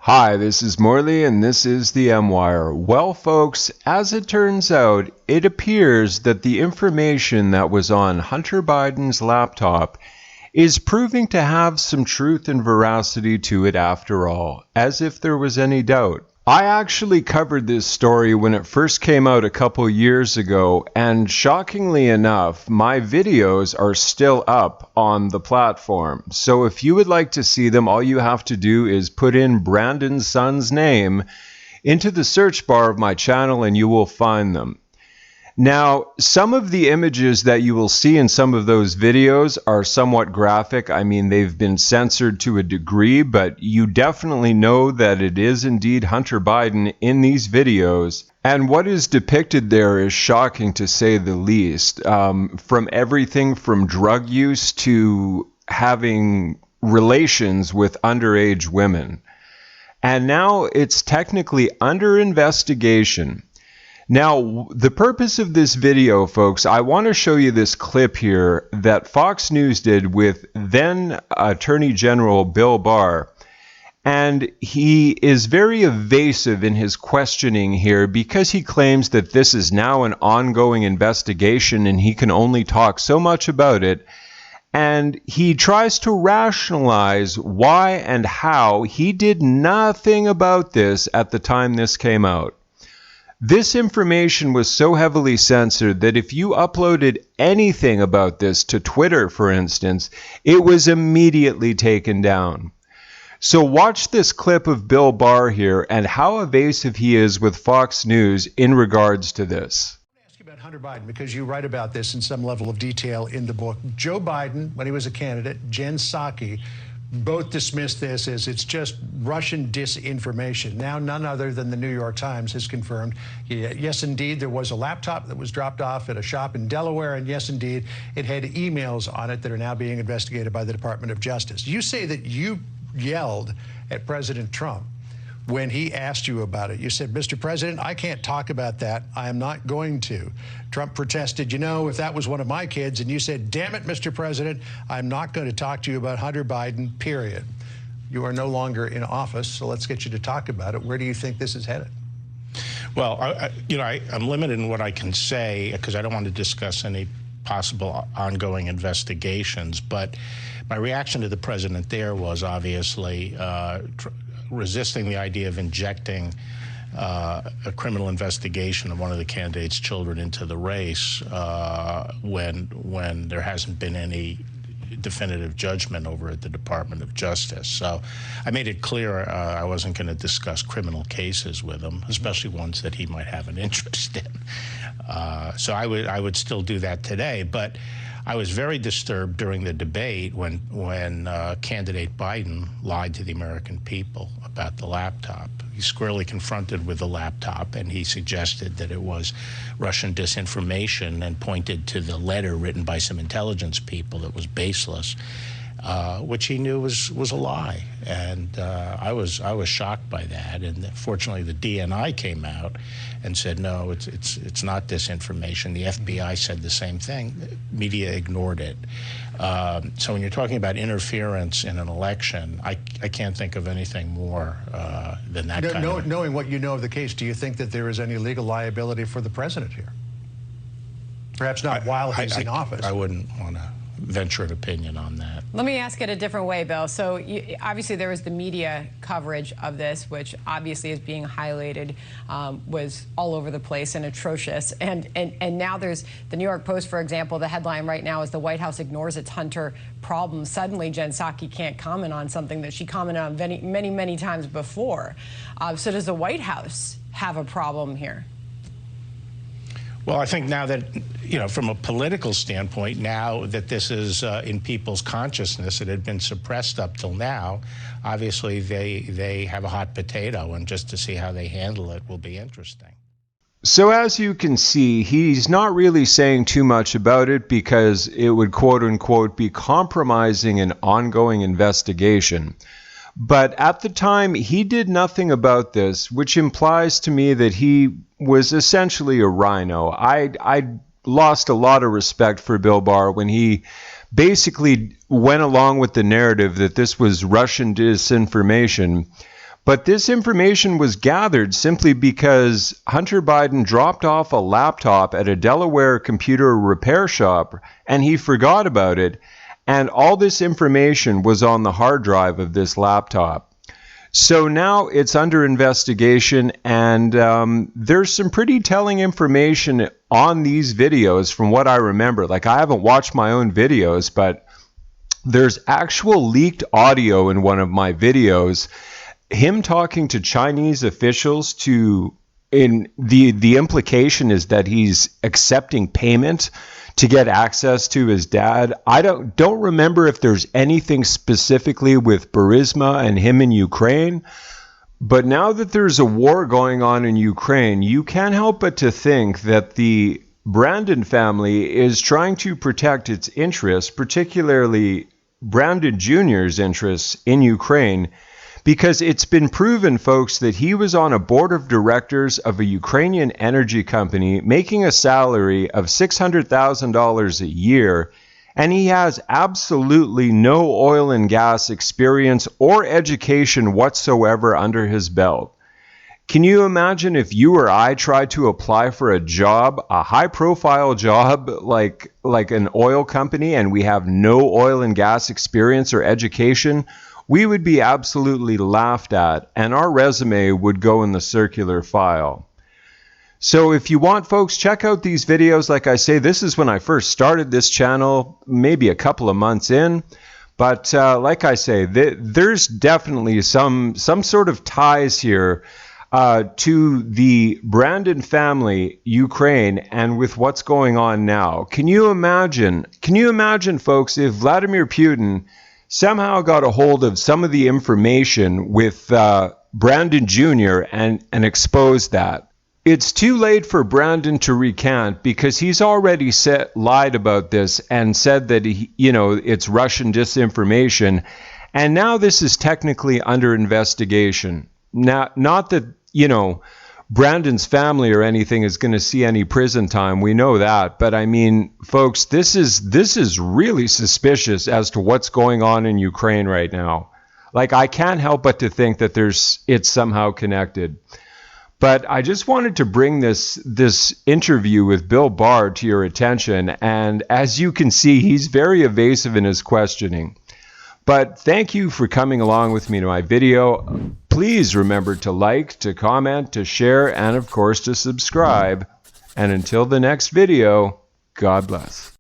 Hi, this is Morley, and this is the M-Wire. Well, folks, as it turns out, it appears that the information that was on Hunter Biden's laptop is proving to have some truth and veracity to it after all, as if there was any doubt. I actually covered this story when it first came out a couple years ago, and shockingly enough, my videos are still up on the platform. So if you would like to see them, all you have to do is put in Brandon's son's name into the search bar of my channel and you will find them. Now, some of the images that you will see in some of those videos are somewhat graphic. I mean, they've been censored to a degree, but you definitely know that it is indeed Hunter Biden in these videos. And what is depicted there is shocking to say the least. From everything from drug use to having relations with underage women. And now it's technically under investigation. Now, the purpose of this video, folks, I want to show you this clip here that Fox News did with then Attorney General Bill Barr. And he is very evasive in his questioning here because he claims that this is now an ongoing investigation and he can only talk so much about it. And he tries to rationalize why and how he did nothing about this at the time this came out. This information was so heavily censored that if you uploaded anything about this to Twitter, for instance, it was immediately taken down. So watch this clip of Bill Barr here and how evasive he is with Fox News in regards to this. I want to ask you about Hunter Biden because you write about this in some level of detail in the book. Joe Biden, when he was a candidate, Jen Psaki, both dismissed this as it's just Russian disinformation. Now, none other than the New York Times has confirmed, yes, indeed, there was a laptop that was dropped off at a shop in Delaware, and yes, indeed, it had emails on it that are now being investigated by the Department of Justice. You say that you yelled at President Trump when he asked you about it. You said, Mr. President, I can't talk about that. I am not going to. Trump protested, if that was one of my kids, and you said, damn it, Mr. President, I'm not going to talk to you about Hunter Biden, period. You are no longer in office, so let's get you to talk about it. Where do you think this is headed? Well, I'm limited in what I can say because I don't want to discuss any possible ongoing investigations, but my reaction to the president there was obviously resisting the idea of injecting a criminal investigation of one of the candidate's children into the race when there hasn't been any definitive judgment over at the Department of Justice. So I made it clear I wasn't going to discuss criminal cases with him, especially ones that he might have an interest in. So I would still do that today, but I was very disturbed during the debate when candidate Biden lied to the American people about the laptop. He's squarely confronted with the laptop, and he suggested that it was Russian disinformation and pointed to the letter written by some intelligence people that was baseless, which he knew was a lie. And I was shocked by that. And fortunately, the DNI came out and said, no, it's not disinformation. The FBI said the same thing. Media ignored it. So when you're talking about interference in an election, I can't think of anything more than that kind of... Knowing what you know of the case, do you think that there is any legal liability for the president here? Perhaps not while he's in office. I wouldn't want to venture an opinion on that. Let me ask it a different way, Bill. So obviously there was the media coverage of this, which obviously is being highlighted, was all over the place and atrocious. And now there's the New York Post, for example. The headline right now is the White House ignores its Hunter problem. Suddenly Jen Psaki can't comment on something that she commented on many times before. So does the White House have a problem here? Well, I think now that, from a political standpoint, now that this is in people's consciousness, it had been suppressed up till now, obviously they have a hot potato, and just to see how they handle it will be interesting. So as you can see, he's not really saying too much about it because it would, quote unquote, be compromising an ongoing investigation. But at the time, he did nothing about this, which implies to me that he was essentially a rhino. I lost a lot of respect for Bill Barr when he basically went along with the narrative that this was Russian disinformation. But this information was gathered simply because Hunter Biden dropped off a laptop at a Delaware computer repair shop and he forgot about it. And all this information was on the hard drive of this laptop. So now it's under investigation, and there's some pretty telling information on these videos from what I remember. Like, I haven't watched my own videos, but there's actual leaked audio in one of my videos, him talking to Chinese officials the implication is that he's accepting payment to get access to his dad. I don't remember if there's anything specifically with Burisma and him in Ukraine, but now that there's a war going on in Ukraine, you can't help but to think that the Brandon family is trying to protect its interests, particularly Brandon Jr.'s interests in Ukraine, because it's been proven, folks, that he was on a board of directors of a Ukrainian energy company making a salary of $600,000 a year, and he has absolutely no oil and gas experience or education whatsoever under his belt. Can you imagine if you or I tried to apply for a job, a high-profile job like an oil company, and we have no oil and gas experience or education? We would be absolutely laughed at, and our resume would go in the circular file. So if you want, folks, check out these videos. Like I say, this is when I first started this channel, maybe a couple of months in. But like I say, there's definitely some sort of ties here to the Brandon family, Ukraine, and with what's going on now. Can you imagine, folks, if Vladimir Putin somehow got a hold of some of the information with Brandon Jr. and exposed that? It's too late for Brandon to recant because he's already lied about this and said that it's Russian disinformation, and now this is technically under investigation. Not that Brandon's family or anything is going to see any prison time. We know that. But I mean, folks, this is really suspicious as to what's going on in Ukraine right now. Like, I can't help but to think that it's somehow connected. But I just wanted to bring this interview with Bill Barr to your attention. And as you can see, he's very evasive in his questioning. But thank you for coming along with me to my video. Please remember to like, to comment, to share, and of course to subscribe. And until the next video, God bless.